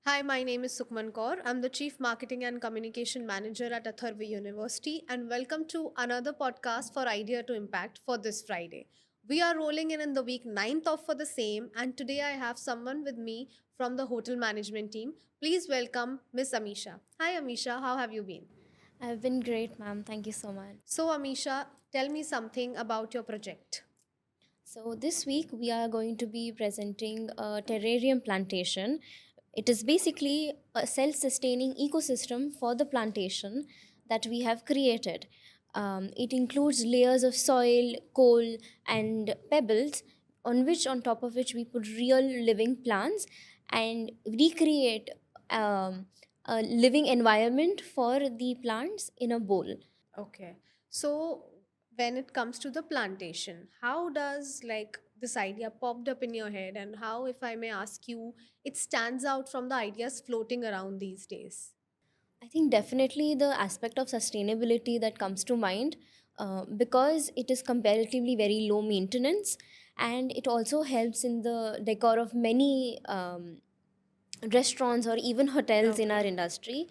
Hi, my name is Sukman Kaur. I'm the Chief Marketing and Communication Manager at Atharva University, and welcome to another podcast for Idea to Impact for this Friday. We are rolling in the week 9th of for the same, and today I have someone with me from the hotel management team. Please welcome Miss Amisha. Hi, Amisha. How have you been? I've been great, ma'am. Thank you so much. So, Amisha, tell me something about your project. So, this week we are going to be presenting a terrarium plantation. It is basically a self sustaining ecosystem for the plantation that we have created. It includes layers of soil, coal, and pebbles on top of which we put real living plants and recreate um, a living environment for the plants in a bowl. Okay. So when it comes to the plantation, how does like this idea popped up in your head and how, if I may ask you, it stands out from the ideas floating around these days? I think definitely the aspect of sustainability that comes to mind because it is comparatively very low maintenance and it also helps in the decor of many restaurants or even hotels in our Okay. industry.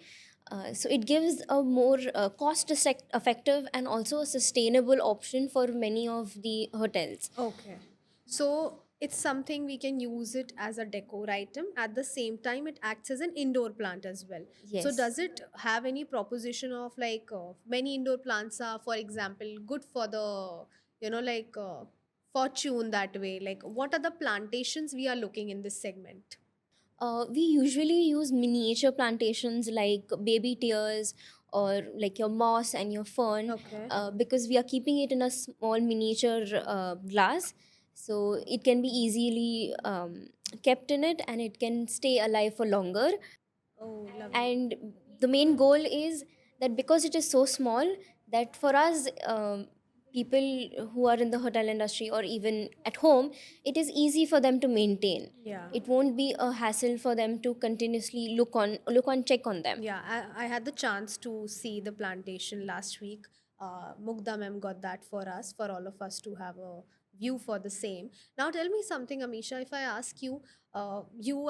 So it gives a more effective and also a sustainable option for many of the hotels. Okay. So it's something we can use it as a decor item. At the same time, it acts as an indoor plant as well. So Yes. does it have any proposition of like many indoor plants are, for example, good for the, fortune that way? Like what are the plantations we are looking in this segment? We usually use miniature plantations like baby tears or like your moss and your fern Okay. because we are keeping it in a small miniature glass, so it can be easily kept in it and it can stay alive for longer. Oh, lovely. And the main goal is that because it is so small, that for us people who are in the hotel industry or even at home, it is easy for them to maintain. Yeah. It won't be a hassle for them to continuously look on check on them. Yeah, I had the chance to see the plantation last week. Mugda ma'am got that for us, for all of us to have a view for the same. Now, tell me something, Amisha. If I ask you,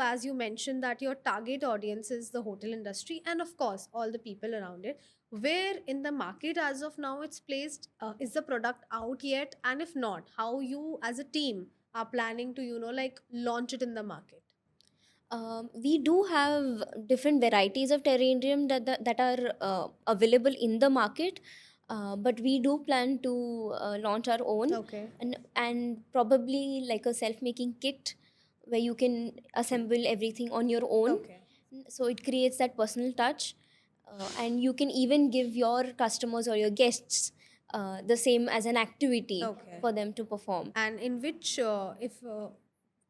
as you mentioned, that your target audience is the hotel industry and, of course, all the people around it. Where in the market as of now it's placed? Is the product out yet? And if not, how you as a team are planning to, like launch it in the market? We do have different varieties of terrarium that are available in the market, but we do plan to launch our own, Okay. and probably like a self-making kit where you can assemble everything on your own. Okay. So it creates that personal touch, and you can even give your customers or your guests the same as an activity Okay. for them to perform. And in which, if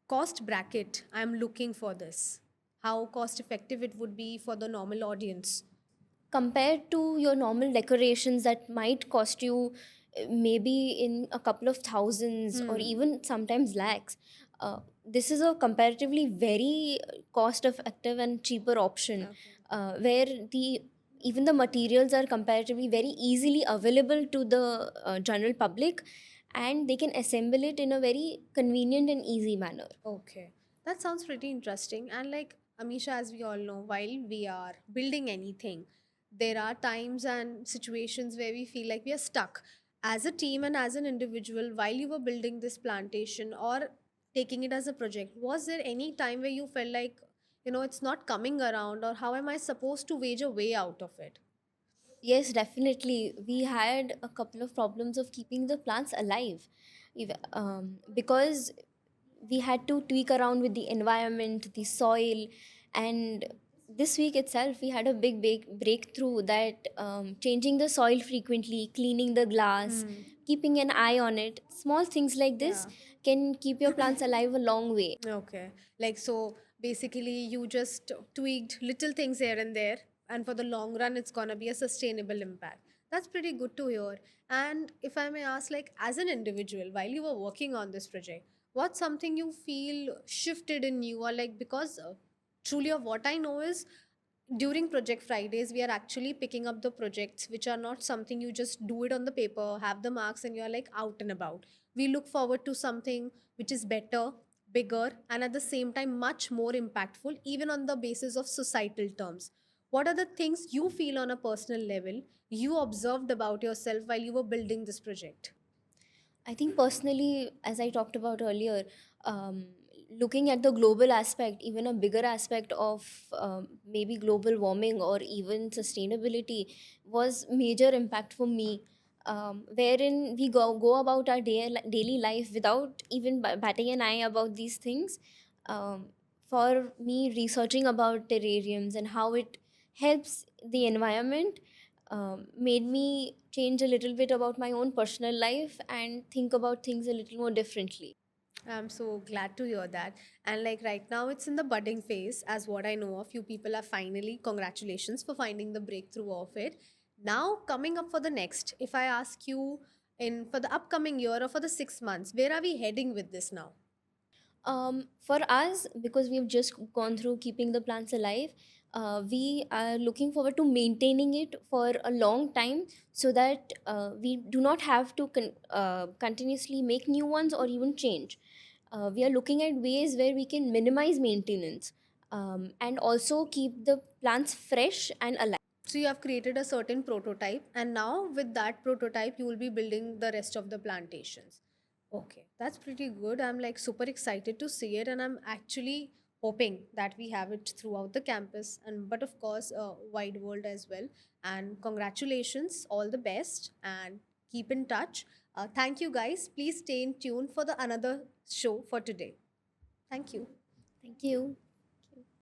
cost bracket I'm looking for this? How cost effective it would be for the normal audience? Compared to your normal decorations that might cost you maybe in a couple of thousands or Hmm. even sometimes lakhs, this is a comparatively very cost effective and cheaper option, Okay. where the even the materials are comparatively very easily available to the general public, and they can assemble it in a very convenient and easy manner. Okay. That sounds pretty interesting. And like Amisha, as we all know, while we are building anything, there are times and situations where we feel like we are stuck. As a team and as an individual, while you were building this plantation or taking it as a project, was there any time where you felt like, it's not coming around, or how am I supposed to wage a way out of it? Yes, definitely. We had a couple of problems of keeping the plants alive. Because we had to tweak around with the environment, the soil, and this week itself we had a big breakthrough that changing the soil frequently, cleaning the glass, Hmm. keeping an eye on it, small things like this Yeah. can keep your plants alive a long way. Okay. Like, so basically, you just tweaked little things here and there, and for the long run, it's gonna be a sustainable impact. That's pretty good to hear. And if I may ask, like, as an individual, while you were working on this project, what's something you feel shifted in you, or like, because truly of what I know is during project Fridays we are actually picking up the projects which are not something you just do it on the paper, have the marks, and you're like out and about. We look forward to something which is better, bigger, and at the same time much more impactful, even on the basis of societal terms? What are the things you feel on a personal level you observed about yourself while you were building this project? I think personally, as I talked about earlier, um, looking at the global aspect, even a bigger aspect of maybe global warming or even sustainability, was major impact for me. Wherein we go about our daily life without even batting an eye about these things. Um, for me, researching about terrariums and how it helps the environment made me change a little bit about my own personal life and think about things a little more differently. I'm so glad to hear that. And like right now, it's in the budding phase, as what I know of. You people are finally, congratulations for finding the breakthrough of it. Now, coming up for the next, if I ask you in for the upcoming year or for the 6 months, where are we heading with this now? For us, because we've just gone through keeping the plants alive, we are looking forward to maintaining it for a long time so that we do not have to continuously make new ones or even change. We are looking at ways where we can minimize maintenance and also keep the plants fresh and alive. So you have created a certain prototype, and now with that prototype, you will be building the rest of the plantations. Okay, that's pretty good. I'm like super excited to see it, and I'm actually hoping that we have it throughout the campus, and but of course, wide world as well. And congratulations, all the best, and keep in touch. Thank you, guys. Please stay in tune for the another show for today. Thank you. Thank you.